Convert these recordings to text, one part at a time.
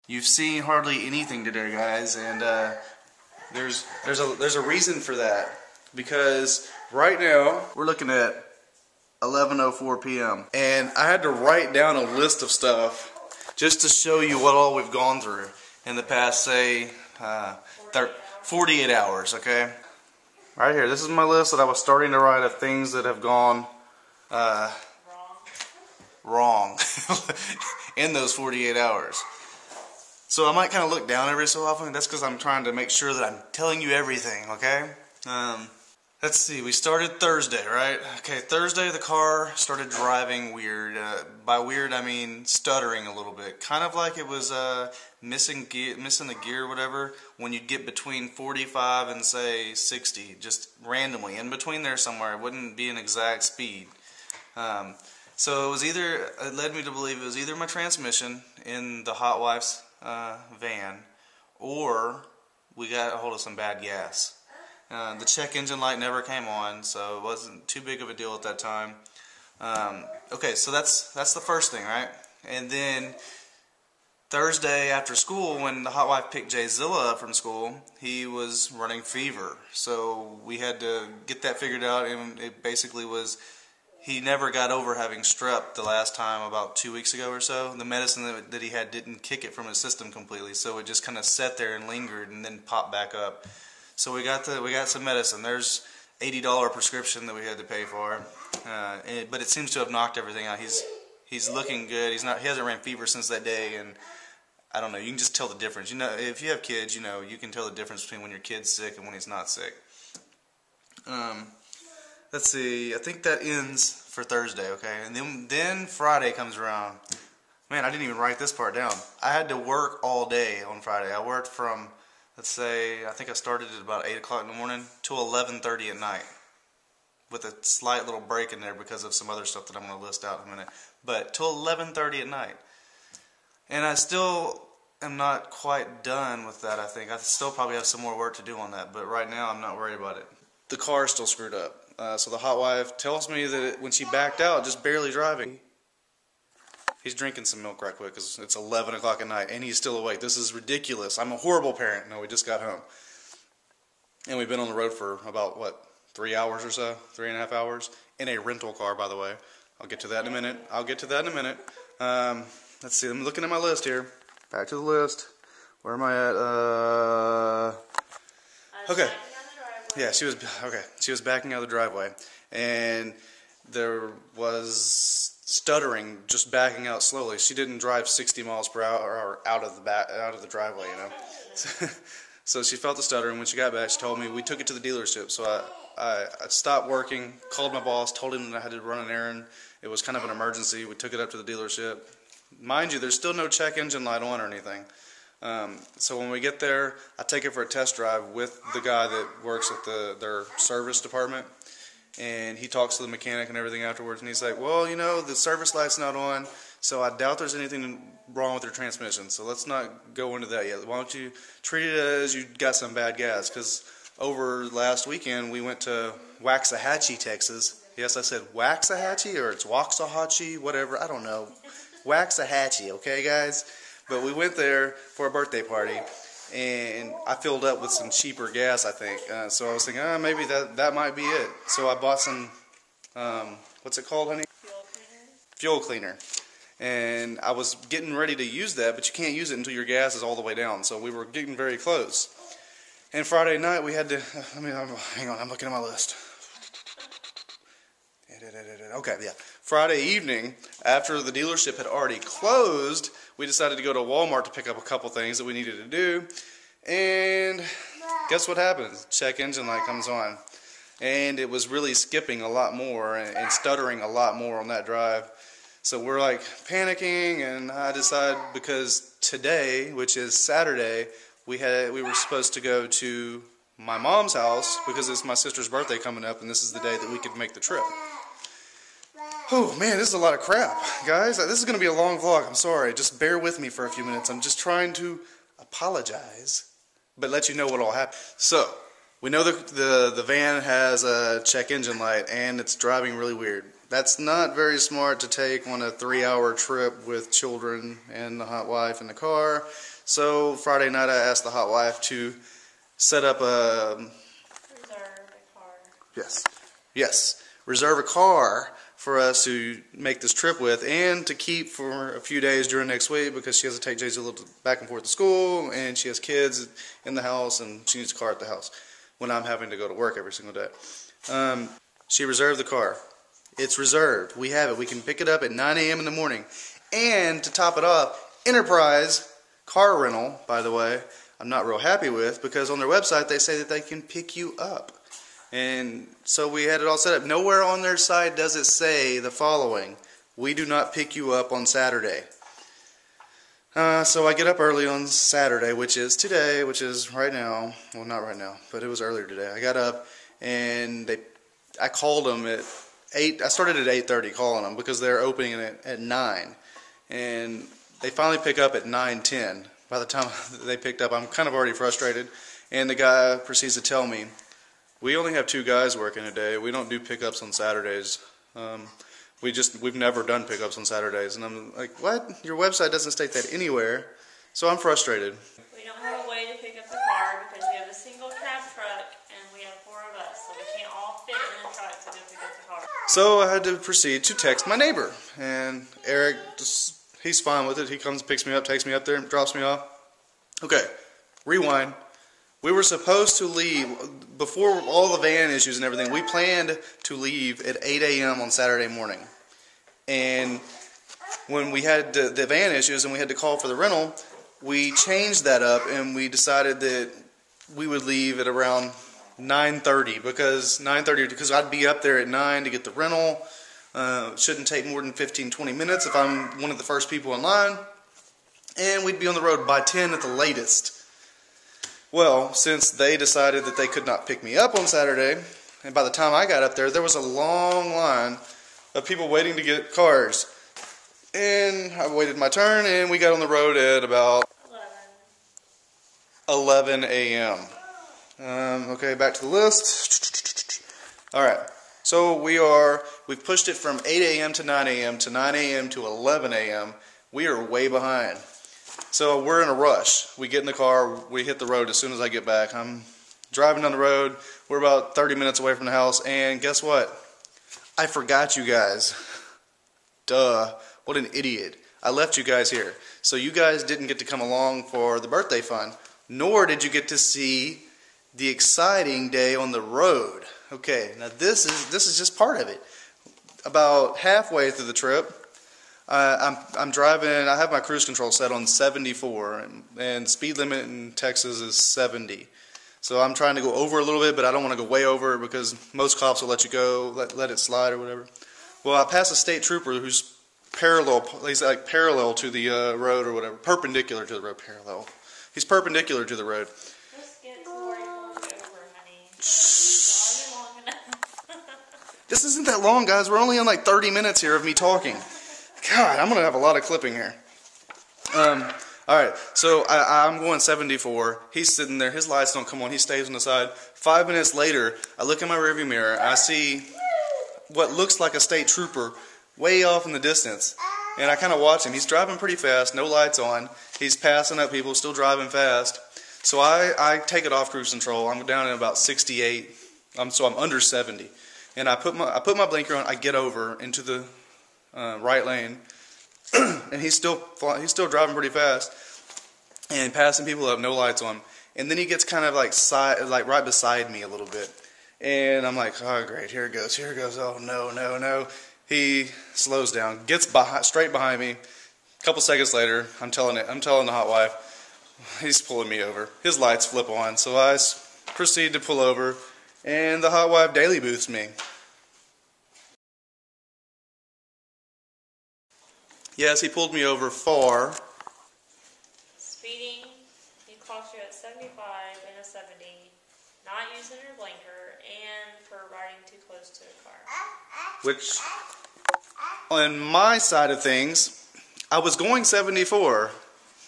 You've seen hardly anything today, guys, and there's a reason for that, because right now we're looking at 11:04 p.m. and I had to write down a list of stuff just to show you what all we've gone through in the past, say, 48 hours. Okay, right here. This is my list that I was starting to write of things that have gone wrong in those 48 hours. So I might kind of look down every so often. That's because I'm trying to make sure that I'm telling you everything, okay? Let's see, we started Thursday, right? Okay, Thursday the car started driving weird. By weird, I mean stuttering a little bit. Kind of like it was missing the gear or whatever when you'd get between 45 and, say, 60, just randomly. In between there somewhere, it wouldn't be an exact speed. So it led me to believe it was either my transmission in the hot wife's van, or we got a hold of some bad gas. The check engine light never came on, so it wasn't too big of a deal at that time. Okay, so that's the first thing, right? And then Thursday after school, when the hot wife picked J-ZILLA up from school, he was running fever. So we had to get that figured out, and it basically was, he never got over having strep the last time, about 2 weeks ago or so. The medicine that he had didn't kick it from his system completely, so it just kind of sat there and lingered and then popped back up. So we got some medicine. There's $80 prescription that we had to pay for, but it seems to have knocked everything out. He's looking good. He hasn't ran fever since that day, and I don't know. You can just tell the difference. You know, if you have kids, you know you can tell the difference between when your kid's sick and when he's not sick. Let's see, I think that ends for Thursday, okay? And then Friday comes around. Man, I didn't even write this part down. I had to work all day on Friday. I worked from, let's say, I think I started at about 8 o'clock in the morning till 11:30 at night, with a slight little break in there because of some other stuff that I'm going to list out in a minute. But till 11:30 at night. And I still am not quite done with that, I think. I still probably have some more work to do on that, but right now I'm not worried about it. The car is still screwed up. So the hot wife tells me that when she backed out, just barely driving, he's drinking some milk right quick because it's 11 o'clock at night and he's still awake. This is ridiculous. I'm a horrible parent. No, we just got home. And we've been on the road for about, what, 3 hours or so? 3.5 hours? In a rental car, by the way. I'll get to that in a minute. Let's see. I'm looking at my list here. Back to the list. Where am I at? Okay. Yeah, she was backing out of the driveway, and there was stuttering, just backing out slowly. She didn't drive 60 miles per hour out of the driveway, you know. So she felt the stutter, and when she got back, she told me. We took it to the dealership. So I stopped working, called my boss, told him that I had to run an errand. It was kind of an emergency. We took it up to the dealership. Mind you, there's still no check engine light on or anything. So when we get there, I take it for a test drive with the guy that works at their service department, and he talks to the mechanic and everything afterwards, and he's like, well, you know, the service light's not on, so I doubt there's anything wrong with your transmission, so let's not go into that yet. Why don't you treat it as you got some bad gas, because over last weekend we went to Waxahachie, Texas. Yes, I said Waxahachie, or it's Waxahachie, whatever, I don't know. Waxahachie, okay, guys? But we went there for a birthday party, and I filled up with some cheaper gas, I think. So I was thinking, maybe that might be it. So I bought some, what's it called, honey? Fuel cleaner. And I was getting ready to use that, but you can't use it until your gas is all the way down. So we were getting very close. And Friday night we had to, hang on, I'm looking at my list. Okay, yeah. Friday evening, after the dealership had already closed, we decided to go to Walmart to pick up a couple things that we needed to do. And guess what happens? Check engine light comes on. And it was really skipping a lot more and stuttering a lot more on that drive. So we're like panicking, and I decided, because today, which is Saturday, we were supposed to go to my mom's house because it's my sister's birthday coming up, and this is the day that we could make the trip. Oh man, this is a lot of crap, guys. This is going to be a long vlog. I'm sorry. Just bear with me for a few minutes. I'm just trying to apologize, but let you know what all happened. So, we know the van has a check engine light, and it's driving really weird. That's not very smart to take on a 3-hour trip with children and the hot wife in the car. So Friday night I asked the hot wife to set up a... Reserve a car. Yes. Reserve a car for us to make this trip with and to keep for a few days during next week because she has to take J-ZILLA back and forth to school and she has kids in the house and she needs a car at the house when I'm having to go to work every single day. She reserved the car. It's reserved. We have it. We can pick it up at 9 a.m. in the morning. And to top it off, Enterprise car rental, by the way, I'm not real happy with because on their website they say that they can pick you up. And so we had it all set up. Nowhere on their site does it say the following: we do not pick you up on Saturday. So I get up early on Saturday, which is today, which is right now. Well, not right now, but it was earlier today. I got up and I called them at 8. I started at 8:30 calling them because they're opening it at 9. And they finally pick up at 9:10. By the time they picked up, I'm kind of already frustrated. And the guy proceeds to tell me, we only have 2 guys working a day. We don't do pickups on Saturdays. We've never done pickups on Saturdays. And I'm like, what? Your website doesn't state that anywhere. So I'm frustrated. We don't have a way to pick up the car because we have a single cab truck and we have 4 of us. So we can't all fit in the truck to go pick up the car. So I had to proceed to text my neighbor. And Eric, he's fine with it. He comes, picks me up, takes me up there, drops me off. Okay, rewind. We were supposed to leave, before all the van issues and everything, we planned to leave at 8 a.m. on Saturday morning. And when we had the van issues and we had to call for the rental, we changed that up and we decided that we would leave at around 9:30 because I'd be up there at 9 to get the rental. It shouldn't take more than 15-20 minutes if I'm one of the first people in line. And we'd be on the road by 10 at the latest. Well, since they decided that they could not pick me up on Saturday, and by the time I got up there, there was a long line of people waiting to get cars. And I waited my turn, and we got on the road at about 11 a.m. Okay, back to the list. Alright, so we've pushed it from 8 a.m. to 9 a.m. to 9 a.m. to 11 a.m. We are way behind. So we're in a rush. We get in the car, we hit the road as soon as I get back. I'm driving down the road. We're about 30 minutes away from the house, and guess what? I forgot you guys. Duh. What an idiot. I left you guys here. So you guys didn't get to come along for the birthday fun, nor did you get to see the exciting day on the road. Okay, now this is just part of it. About halfway through the trip, I'm driving. I have my cruise control set on 74, and speed limit in Texas is 70. So I'm trying to go over a little bit, but I don't want to go way over because most cops will let you go, let it slide or whatever. Well, I passed a state trooper who's he's like parallel to the road or whatever, perpendicular to the road. Parallel. He's perpendicular to the road. Just get to where you want to go over, honey. It's not long enough. This isn't that long, guys. We're only on like 30 minutes here of me talking. God, I'm going to have a lot of clipping here. Alright, so I'm going 74. He's sitting there. His lights don't come on. He stays on the side. 5 minutes later, I look in my rearview mirror. I see what looks like a state trooper way off in the distance. And I kind of watch him. He's driving pretty fast, no lights on. He's passing up people, still driving fast. So I take it off cruise control. I'm down at about 68. So I'm under 70. And I put my blinker on. I get over into the right lane, and he's still driving pretty fast and passing people up, no lights on. And then he gets kind of like right beside me a little bit, and I'm like, oh great, here it goes. Oh no. He slows down, gets straight behind me. A couple seconds later, I'm telling the hot wife, he's pulling me over. His lights flip on, so I proceed to pull over, and the hot wife daily boosts me. Yes, he pulled me over for speeding. He caught you at 75 and a 70, not using your blinker, and for riding too close to a car. Which, on my side of things, I was going 74.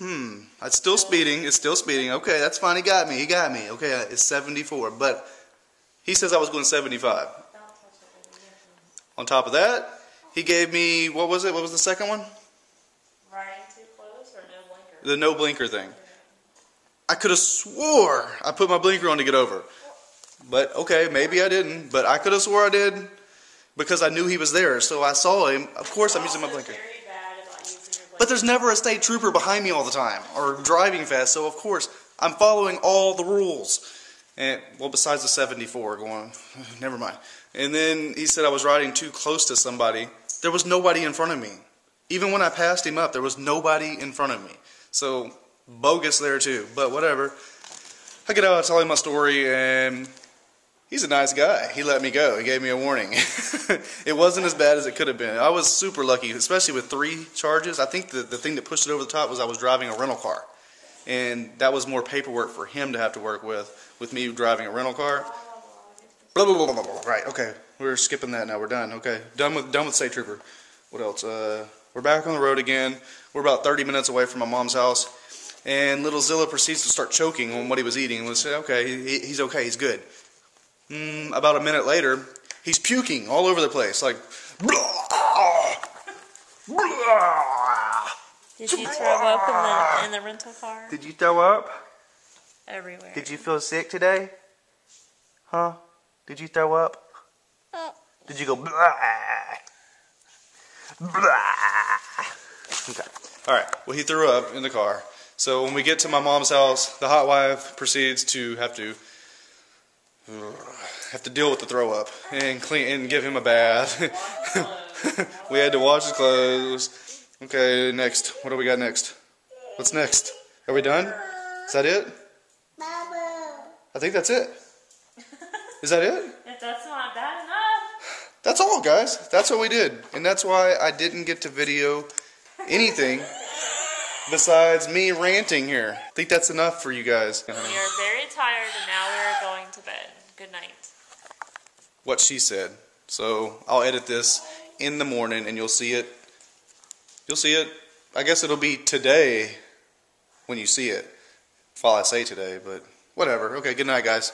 It's still speeding. Okay, that's fine. He got me. Okay, it's 74. But he says I was going 75. On top of that, he gave me, what was it? What was the second one? Riding too close or no blinker? The no blinker thing. I could have swore I put my blinker on to get over. But, okay, maybe I didn't. But I could have swore I did because I knew he was there. So I saw him. Of course I'm using my blinker. But there's never a state trooper behind me all the time or driving fast. So, of course, I'm following all the rules. And, well, besides the 74 going, never mind. And then he said I was riding too close to somebody. There was nobody in front of me. Even when I passed him up, there was nobody in front of me. So, bogus there too. But whatever. I get out, I tell him my story, and he's a nice guy. He let me go. He gave me a warning. It wasn't as bad as it could have been. I was super lucky, especially with 3 charges. I think the thing that pushed it over the top was I was driving a rental car. And that was more paperwork for him to have to work with me driving a rental car. Blah, blah, blah, blah, blah. Right, okay. We're skipping that now. We're done. Okay, done with State Trooper. What else? We're back on the road again. We're about 30 minutes away from my mom's house. And little Zilla proceeds to start choking on what he was eating. And we say, okay, he's okay, he's good. About a minute later, he's puking all over the place. Like, Did you throw up in the rental car? Did you throw up? Everywhere. Did you feel sick today? Huh? Did you throw up? Did you go blah? Blah. Okay. Alright, well he threw up in the car. So when we get to my mom's house, the hot wife proceeds to have to deal with the throw up and clean and give him a bath. We had to wash his clothes. Okay, next. What do we got next? What's next? Are we done? Is that it? I think that's it. Is that it? If that's not bad enough. That's all, guys. That's what we did. And that's why I didn't get to video anything besides me ranting here. I think that's enough for you guys. We are very tired and now we are going to bed. Good night. What she said. So I'll edit this in the morning and you'll see it. You'll see it. I guess it'll be today when you see it. While I say today, but whatever. Okay, good night, guys.